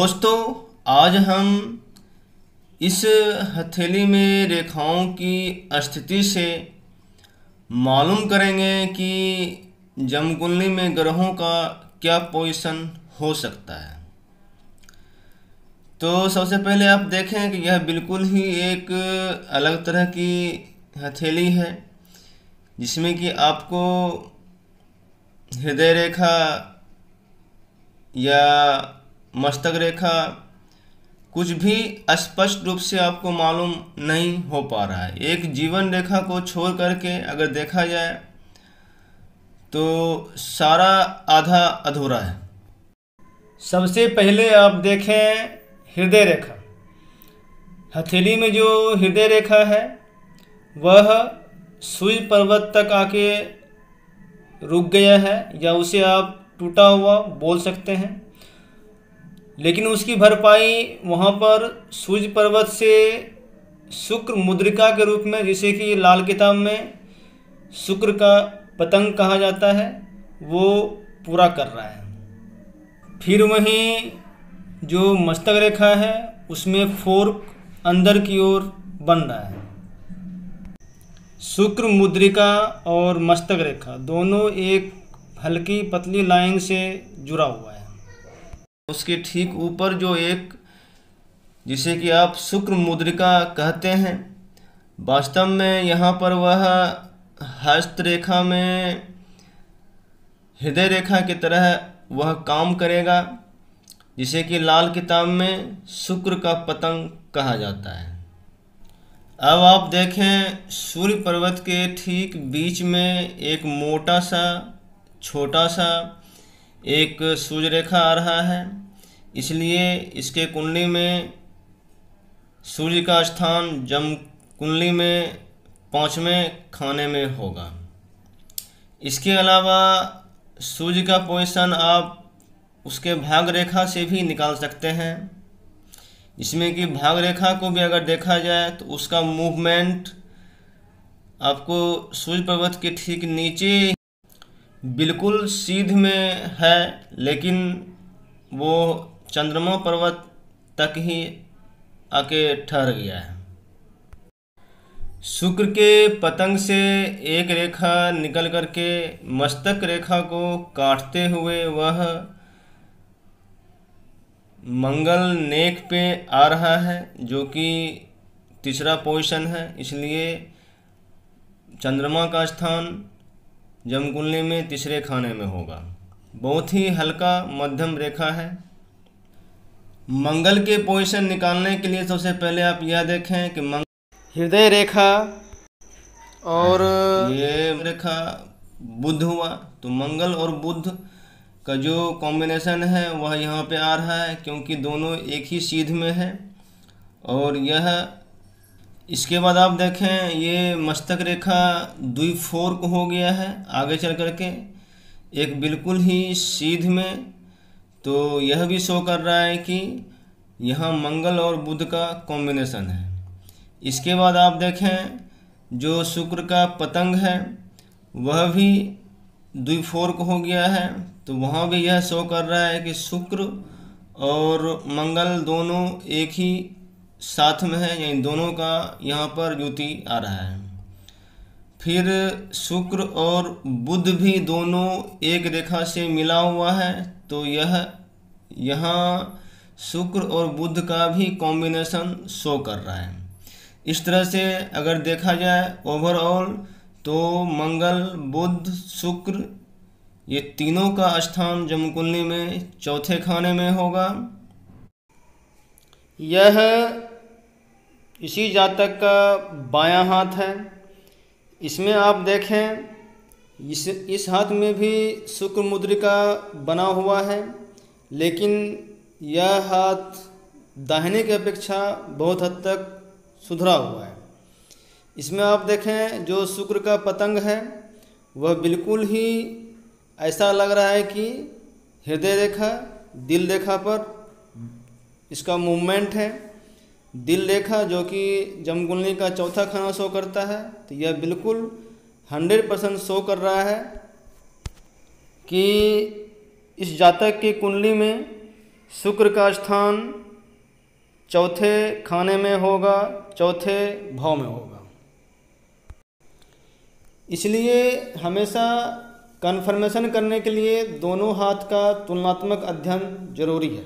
दोस्तों, आज हम इस हथेली में रेखाओं की स्थिति से मालूम करेंगे कि जमकुंडली में ग्रहों का क्या पोजीशन हो सकता है। तो सबसे पहले आप देखें कि यह बिल्कुल ही एक अलग तरह की हथेली है, जिसमें कि आपको हृदय रेखा या मस्तक रेखा कुछ भी स्पष्ट रूप से आपको मालूम नहीं हो पा रहा है। एक जीवन रेखा को छोड़ करके अगर देखा जाए तो सारा आधा अधूरा है। सबसे पहले आप देखें हृदय रेखा। हथेली में जो हृदय रेखा है वह सूर्य पर्वत तक आके रुक गया है, या उसे आप टूटा हुआ बोल सकते हैं। लेकिन उसकी भरपाई वहाँ पर सूर्य पर्वत से शुक्र मुद्रिका के रूप में, जिसे कि लाल किताब में शुक्र का पतंग कहा जाता है, वो पूरा कर रहा है। फिर वहीं जो मस्तक रेखा है उसमें फोर्क अंदर की ओर बन रहा है। शुक्र मुद्रिका और मस्तक रेखा दोनों एक हल्की पतली लाइन से जुड़ा हुआ है। उसके ठीक ऊपर जो एक, जिसे कि आप शुक्र मुद्रिका कहते हैं, वास्तव में यहाँ पर वह हस्त रेखा में हृदय रेखा की तरह वह काम करेगा, जिसे कि लाल किताब में शुक्र का पतंग कहा जाता है। अब आप देखें सूर्य पर्वत के ठीक बीच में एक मोटा सा छोटा सा एक सूर्य रेखा आ रहा है, इसलिए इसके कुंडली में सूर्य का स्थान जम कुंडली में 5वें खाने में होगा। इसके अलावा सूर्य का पोजीशन आप उसके भाग रेखा से भी निकाल सकते हैं, इसमें कि भाग रेखा को भी अगर देखा जाए तो उसका मूवमेंट आपको सूर्य पर्वत के ठीक नीचे बिल्कुल सीध में है, लेकिन वो चंद्रमा पर्वत तक ही आके ठहर गया है। शुक्र के पतंग से एक रेखा निकल करके मस्तक रेखा को काटते हुए वह मंगल नेक पे आ रहा है, जो कि तीसरा पोजीशन है। इसलिए चंद्रमा का स्थान जमकुंडली में तीसरे खाने में होगा। बहुत ही हल्का मध्यम रेखा है। मंगल के पोजीशन निकालने के लिए सबसे पहले आप यह देखें कि हृदय रेखा और ये रेखा बुध हुआ, तो मंगल और बुध का जो कॉम्बिनेशन है वह यहाँ पे आ रहा है, क्योंकि दोनों एक ही सीध में है। और यह इसके बाद आप देखें ये मस्तक रेखा द्विफोर्क हो गया है आगे चल करके एक बिल्कुल ही सीध में। तो यह भी शो कर रहा है कि यहाँ मंगल और बुध का कॉम्बिनेशन है। इसके बाद आप देखें जो शुक्र का पतंग है वह भी द्विफोर्क हो गया है, तो वहाँ भी यह शो कर रहा है कि शुक्र और मंगल दोनों एक ही साथ में है, यानी दोनों का यहाँ पर युति आ रहा है। फिर शुक्र और बुध भी दोनों एक रेखा से मिला हुआ है, तो यह यहाँ शुक्र और बुध का भी कॉम्बिनेशन शो कर रहा है। इस तरह से अगर देखा जाए ओवरऑल तो मंगल बुध शुक्र ये तीनों का स्थान जमकुंडली में चौथे खाने में होगा। यह इसी जातक का बायां हाथ है। इसमें आप देखें इस हाथ में भी शुक्र मुद्रिका बना हुआ है, लेकिन यह हाथ दाहिने की अपेक्षा बहुत हद तक सुधरा हुआ है। इसमें आप देखें जो शुक्र का पतंग है वह बिल्कुल ही ऐसा लग रहा है कि हृदय रेखा दिल रेखा पर इसका मूवमेंट है। दिल रेखा जो कि जमकुंडली का चौथा खाना शो करता है, तो यह बिल्कुल 100% शो कर रहा है कि इस जातक की कुंडली में शुक्र का स्थान चौथे खाने में होगा, चौथे भाव में होगा। इसलिए हमेशा कन्फर्मेशन करने के लिए दोनों हाथ का तुलनात्मक अध्ययन जरूरी है।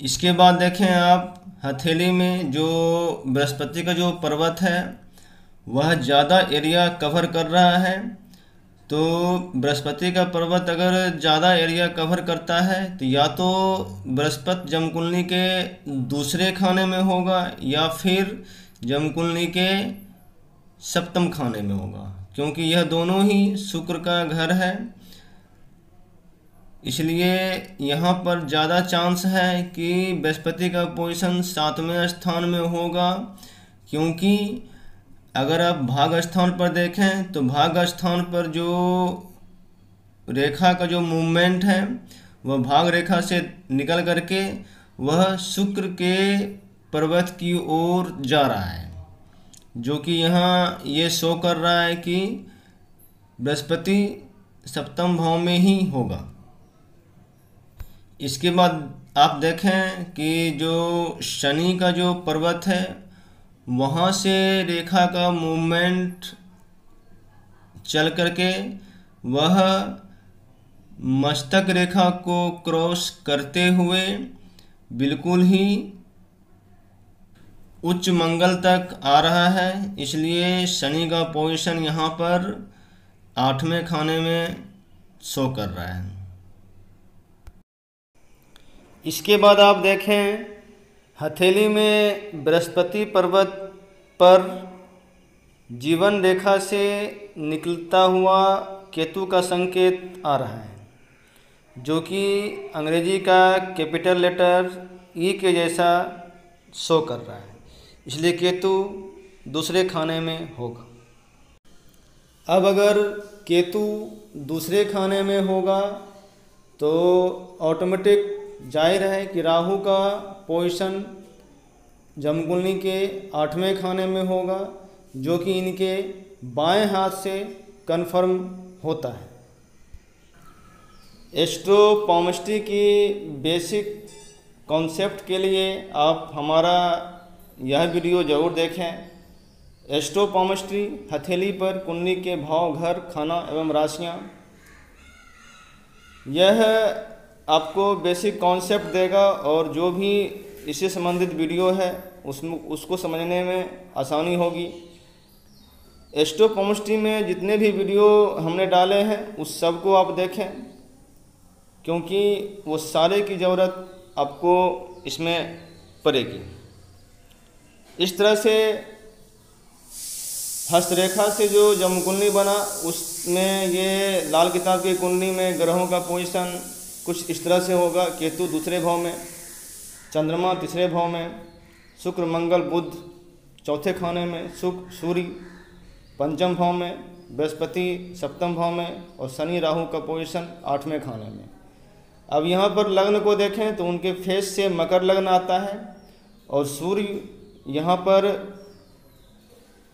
इसके बाद देखें आप, हथेली में जो बृहस्पति का जो पर्वत है वह ज़्यादा एरिया कवर कर रहा है। तो बृहस्पति का पर्वत अगर ज़्यादा एरिया कवर करता है तो या तो बृहस्पति जमकुंडली के दूसरे खाने में होगा या फिर जमकुंडली के सप्तम खाने में होगा, क्योंकि यह दोनों ही शुक्र का घर है। इसलिए यहाँ पर ज़्यादा चांस है कि बृहस्पति का पोजीशन 7वें स्थान में होगा, क्योंकि अगर आप भाग स्थान पर देखें तो भाग स्थान पर जो रेखा का जो मूवमेंट है वह भाग रेखा से निकल करके वह शुक्र के पर्वत की ओर जा रहा है, जो कि यहाँ ये शो कर रहा है कि बृहस्पति सप्तम भाव में ही होगा। इसके बाद आप देखें कि जो शनि का जो पर्वत है वहाँ से रेखा का मूवमेंट चल करके वह मस्तक रेखा को क्रॉस करते हुए बिल्कुल ही उच्च मंगल तक आ रहा है। इसलिए शनि का पोजीशन यहाँ पर 8वें खाने में शो कर रहा है। इसके बाद आप देखें, हथेली में बृहस्पति पर्वत पर जीवन रेखा से निकलता हुआ केतु का संकेत आ रहा है, जो कि अंग्रेजी का कैपिटल लेटर ई के जैसा शो कर रहा है। इसलिए केतु दूसरे खाने में होगा। अब अगर केतु दूसरे खाने में होगा तो ऑटोमेटिक जाहिर है कि राहु का पोजीशन जमकुंडली के 8वें खाने में होगा, जो कि इनके बाएं हाथ से कंफर्म होता है। एस्ट्रोपॉमिस्ट्री की बेसिक कॉन्सेप्ट के लिए आप हमारा यह वीडियो ज़रूर देखें। एस्ट्रोपॉमिस्ट्री हथेली पर कुंडली के भाव, घर, खाना एवं राशियाँ, यह आपको बेसिक कॉन्सेप्ट देगा और जो भी इससे संबंधित वीडियो है उसको समझने में आसानी होगी। एस्ट्रोपॉमिस्ट्री में जितने भी वीडियो हमने डाले हैं उस सब को आप देखें, क्योंकि वो सारे की ज़रूरत आपको इसमें पड़ेगी। इस तरह से हस्तरेखा से जो जमकुंडली बना उसमें ये लाल किताब की कुंडली में ग्रहों का पोजीशन कुछ इस तरह से होगा। केतु दूसरे भाव में, चंद्रमा तीसरे भाव में, शुक्र मंगल बुध चौथे खाने में, सूर्य पंचम भाव में, बृहस्पति सप्तम भाव में और शनि राहु का पोजीशन 8वें खाने में। अब यहाँ पर लग्न को देखें तो उनके फेस से मकर लग्न आता है और सूर्य यहाँ पर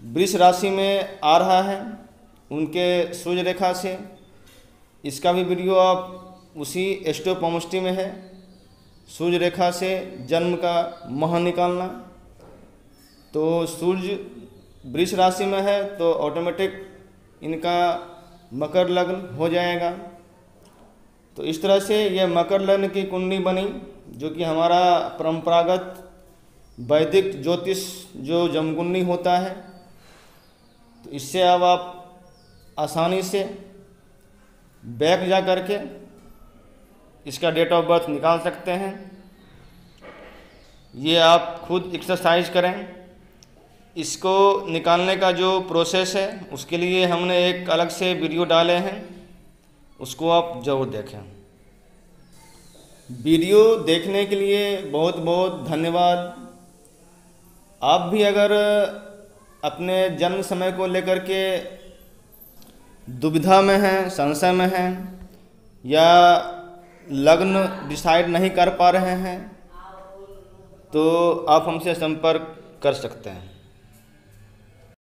वृष राशि में आ रहा है उनके सूर्य रेखा से। इसका भी वीडियो आप उसी एस्ट्रोपॉमिस्ट्री में है। सूर्य रेखा से जन्म का माह निकालना, तो सूर्य वृष राशि में है तो ऑटोमेटिक इनका मकर लग्न हो जाएगा। तो इस तरह से यह मकर लग्न की कुंडली बनी, जो कि हमारा परंपरागत वैदिक ज्योतिष जो जमकुंडली होता है। तो इससे अब आप आसानी से बैक जा करके इसका डेट ऑफ बर्थ निकाल सकते हैं। ये आप खुद एक्सरसाइज करें। इसको निकालने का जो प्रोसेस है उसके लिए हमने एक अलग से वीडियो डाले हैं, उसको आप ज़रूर देखें। वीडियो देखने के लिए बहुत बहुत धन्यवाद। आप भी अगर अपने जन्म समय को लेकर के दुविधा में हैं, संशय में हैं या लग्न डिसाइड नहीं कर पा रहे हैं तो आप हमसे संपर्क कर सकते हैं।